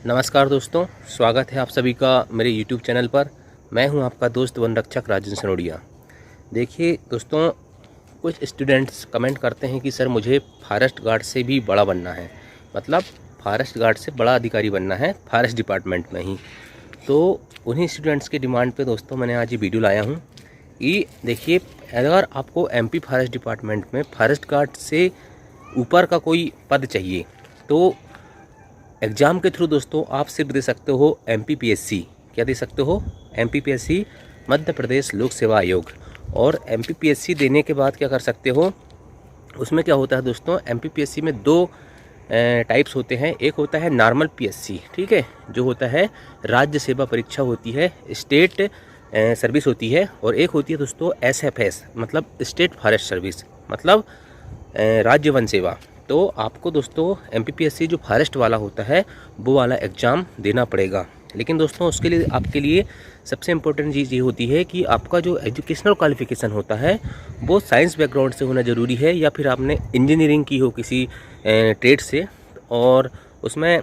नमस्कार दोस्तों, स्वागत है आप सभी का मेरे YouTube चैनल पर। मैं हूं आपका दोस्त वन रक्षक राजन सनोडिया। देखिए दोस्तों, कुछ स्टूडेंट्स कमेंट करते हैं कि सर मुझे फॉरेस्ट गार्ड से भी बड़ा बनना है, मतलब फॉरेस्ट गार्ड से बड़ा अधिकारी बनना है फॉरेस्ट डिपार्टमेंट में ही। तो उन्हीं स्टूडेंट्स के डिमांड पे दोस्तों मैंने आज ये वीडियो लाया हूँ कि देखिए, अगर आपको MP फॉरेस्ट डिपार्टमेंट में फॉरेस्ट गार्ड से ऊपर का कोई पद चाहिए तो एग्ज़ाम के थ्रू दोस्तों आप सिर्फ दे सकते हो MPPSC। क्या दे सकते हो? MPPSC, मध्य प्रदेश लोक सेवा आयोग। और MPPSC देने के बाद क्या कर सकते हो, उसमें क्या होता है दोस्तों, MPPSC में दो टाइप्स होते हैं। एक होता है नॉर्मल PSC, ठीक है, जो होता है राज्य सेवा परीक्षा होती है, स्टेट सर्विस होती है। और एक होती है दोस्तों SFS, मतलब स्टेट फॉरेस्ट सर्विस, मतलब राज्य वन सेवा। तो आपको दोस्तों MPPSC जो फॉरेस्ट वाला होता है वो वाला एग्ज़ाम देना पड़ेगा। लेकिन दोस्तों उसके लिए आपके लिए सबसे इम्पोर्टेंट चीज़ ये होती है कि आपका जो एजुकेशनल क्वालिफ़िकेशन होता है वो साइंस बैकग्राउंड से होना ज़रूरी है, या फिर आपने इंजीनियरिंग की हो किसी ट्रेड से। और उसमें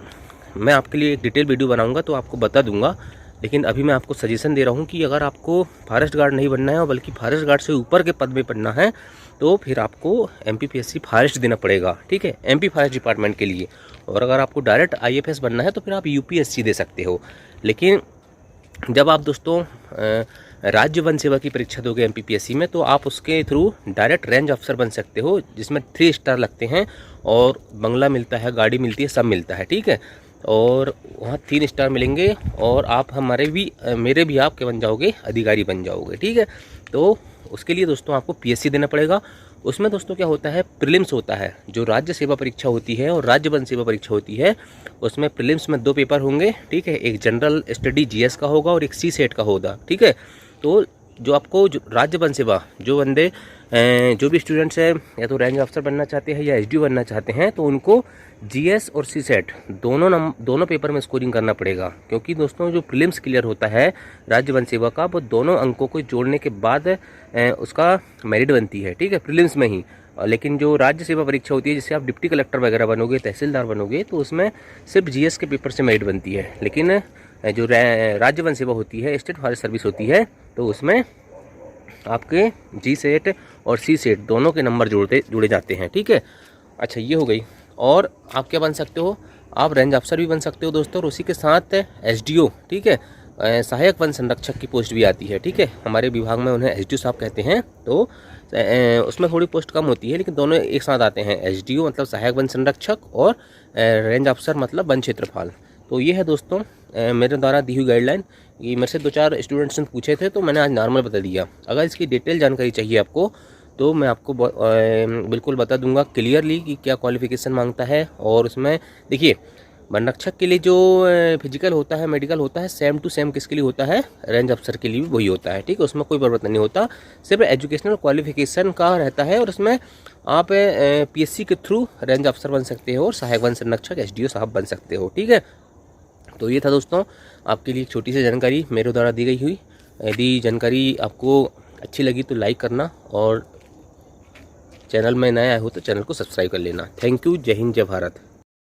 मैं आपके लिए एक डिटेल वीडियो बनाऊंगा तो आपको बता दूंगा। लेकिन अभी मैं आपको सजेशन दे रहा हूँ कि अगर आपको फॉरेस्ट गार्ड नहीं बनना है और बल्कि फॉरेस्ट गार्ड से ऊपर के पद में पढ़ना है तो फिर आपको MPPSC फॉरेस्ट देना पड़ेगा, ठीक है, MP फॉरेस्ट डिपार्टमेंट के लिए। और अगर आपको डायरेक्ट IFS बनना है तो फिर आप UPSC दे सकते हो। लेकिन जब आप दोस्तों राज्य वन सेवा की परीक्षा दोगे MPPSC में, तो आप उसके थ्रू डायरेक्ट रेंज अफसर बन सकते हो, जिसमें 3 स्टार लगते हैं और बंगला मिलता है, गाड़ी मिलती है, सब मिलता है, ठीक है। और वहाँ 3 स्टार मिलेंगे और आप मेरे भी आपके बन जाओगे, अधिकारी बन जाओगे, ठीक है। तो उसके लिए दोस्तों आपको PSC देना पड़ेगा। उसमें दोस्तों क्या होता है, प्रीलिम्स होता है, जो राज्य सेवा परीक्षा होती है और राज्य वन सेवा परीक्षा होती है। उसमें प्रीलिम्स में 2 पेपर होंगे, ठीक है, एक जनरल स्टडी GS का होगा और एक CSET का होगा, ठीक है। तो जो आपको जो राज्य वन सेवा, जो बंदे जो भी स्टूडेंट्स हैं या तो रेंज अफसर बनना चाहते हैं या SDO बनना चाहते हैं, तो उनको GS और CSET दोनों पेपर में स्कोरिंग करना पड़ेगा। क्योंकि दोस्तों जो प्रीलिम्स क्लियर होता है राज्य वन सेवा का, वो दोनों अंकों को जोड़ने के बाद उसका मेरिट बनती है, ठीक है, प्रीलिम्स में ही। लेकिन जो राज्य सेवा परीक्षा होती है, जिससे आप डिप्टी कलेक्टर वगैरह बनोगे, तहसीलदार बनोगे, तो उसमें सिर्फ GS के पेपर से मेरिट बनती है। लेकिन जो राज्य वन सेवा होती है, स्टेट फॉरेस्ट सर्विस होती है, तो उसमें आपके GSET और CSET दोनों के नंबर जुड़े जाते हैं, ठीक है। अच्छा, ये हो गई। और आप क्या बन सकते हो, आप रेंज अफसर भी बन सकते हो दोस्तों, और उसी के साथ SDO, ठीक है, सहायक वन संरक्षक की पोस्ट भी आती है, ठीक है। हमारे विभाग में उन्हें SDO साहब कहते हैं। तो उसमें थोड़ी पोस्ट कम होती है, लेकिन दोनों एक साथ आते हैं। SDO मतलब सहायक वन संरक्षक और रेंज अफसर मतलब वन क्षेत्रपाल। तो ये है दोस्तों मेरे द्वारा दी हुई गाइडलाइन। ये मेरे से 2-4 स्टूडेंट्स ने पूछे थे तो मैंने आज नॉर्मल बता दिया। अगर इसकी डिटेल जानकारी चाहिए आपको तो मैं आपको बिल्कुल बता दूंगा क्लियरली कि क्या क्वालिफ़िकेशन मांगता है। और उसमें देखिए, वन रक्षक के लिए जो फिजिकल होता है, मेडिकल होता है, सेम टू सेम किसके लिए होता है, रेंज अफसर के लिए भी वही होता है, ठीक है। उसमें कोई परिवर्तन नहीं होता, सिर्फ एजुकेशनल क्वालिफिकेशन का रहता है। और उसमें आप PSC के थ्रू रेंज अफसर बन सकते हो और सहायक वन संरक्षक SDO साहब बन सकते हो, ठीक है। तो ये था दोस्तों आपके लिए एक छोटी सी जानकारी मेरे द्वारा दी गई हुई। यदि जानकारी आपको अच्छी लगी तो लाइक करना, और चैनल में नया हो तो चैनल को सब्सक्राइब कर लेना। Thank you. जय हिंद, जय भारत।